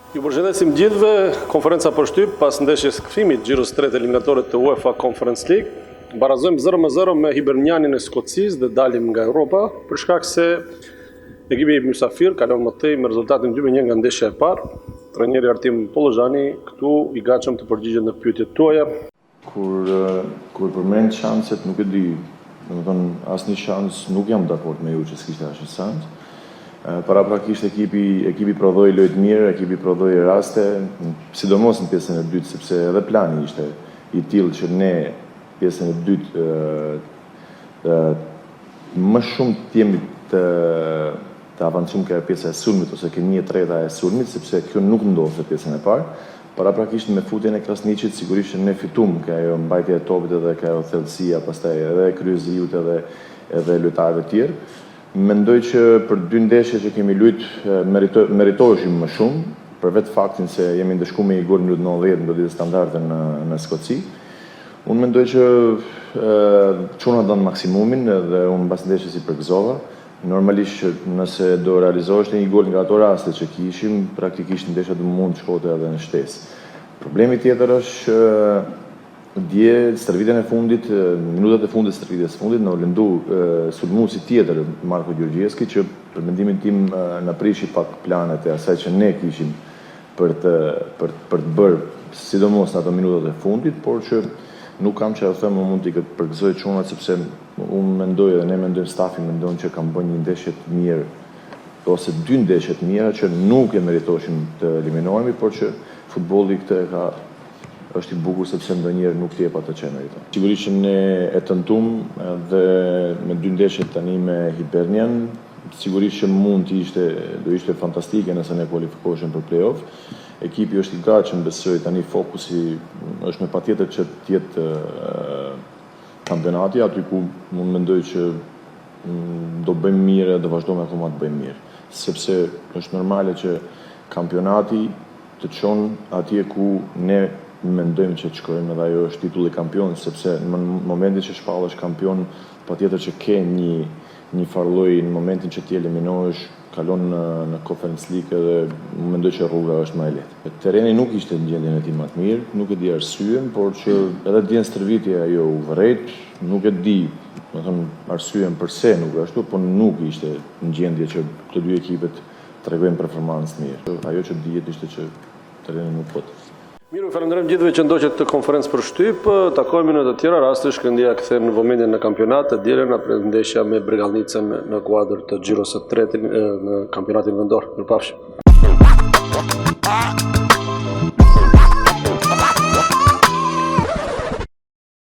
Ju përshëndesim gjithëve, konferenca për shtyp pas ndeshjes kthimit gjirës 3 eliminatore të UEFA Conference League. Barazojmë 0-0 me Hibernianin e Skocisë dhe dalim nga Europa, për shkak se ekipi mysafir kalon më tej me rezultatin 2-1 nga ndeshja e parë. Trajneri Artim Pollozhani këtu i gatshëm të përgjigjet në pyetjet tuaja. Kur përmend shanset nuk e di, domethënë asnjë shans nuk jam dakord me ju që s'kishte asnjë shans. Paraprakisht ekipi prodhoi lojë të mirë, ekipi prodhoi raste, sidomos në pjesën e dytë, sepse edhe plani ishte i tillë që ne pjesën e dytë më shumë të jemi të avancum ke pjesa e sulmit ose ke 1/3 e sulmit, sepse kjo nuk ndodhte pjesën e parë. Paraprakisht me futjen e Krasniqit sigurisht ne fitum ka ajo mbajtja e topit edhe ka ajo thellësia, pastaj edhe kryezëriut edhe lojtarëve të tjerë. Mendoj që për 2 ndeshje që kemi luajt meritoheshim më shumë, për vetë faktin se jemi ndeshkuar me 1 gol në 90 në lojë standarde në Skoci. Unë mendoj që çuna don maksimumin dhe unë mbas ndeshjes i përgëzova. Normalisht që nëse do realizohesh 1 gol nga ato raste që kishim, praktikisht ndeshja do mund të shkote edhe në shtesë. Problemi tjetër është dje stërvitjen e fundit, minutat e fundit stërvitjes së fundit, në lëndu sulmuesi tjetër Marko Gjorgjevski, që për mendimin tim në prishi pak planet e asaj që ne kishim për të bërë sidomos në ato minutat e fundit, por që nuk kam që e them mund t'i këtë përgëzoj çunat, sepse unë mendoj dhe ne mendojmë, stafi mendojnë që kam bën një ndeshje të mirë ose 2 ndeshje të mira që nuk e meritoshim të eliminohemi, por që futbolli këtë është i bukur sepse ndonjëherë nuk jep atë që meriton. Sigurisht që ne e tentum dhe me 2 ndeshje tani me Hibernian, sigurisht që do ishte fantastike nëse ne kualifikoheshim për play-off. Ekipi është i gatshëm, besoj tani fokusi është me patjetër që të jetë kampionati, aty ku unë mendoj që do bëjmë mirë dhe vazhdojmë akoma të bëjmë mirë. Sepse është normale që kampionati të çon atje ku ne mendojmë që të shkojmë, edhe ajo është titulli kampion, sepse në momentin që shpallesh kampion, patjetër që ke një farlloj në momentin që ti eliminohesh, kalon në Conference League dhe mendoj që rruga është më e lehtë. Terreni nuk ishte në gjendjen e tij më të mirë, nuk e di arsyen, por që edhe dje stërvitja ajo u vërejt, nuk e di, arsyen pse nuk ashtu, por nuk ishte në gjendje që të 2 ekipet tregojnë performancë të mirë. Ajo që dihet ishte që terreni nuk pot. Miru, falenderojmë gjithëve që ndoqët të konferencë për shtyp, takojmë në të tjera raste, Shkëndija kthehen në vëmendjen në kampionat, të dielën apre ndeshja me Bregalnicën në kuadër të gjirës së 3 në kampionatin vendor. Mirupafshim.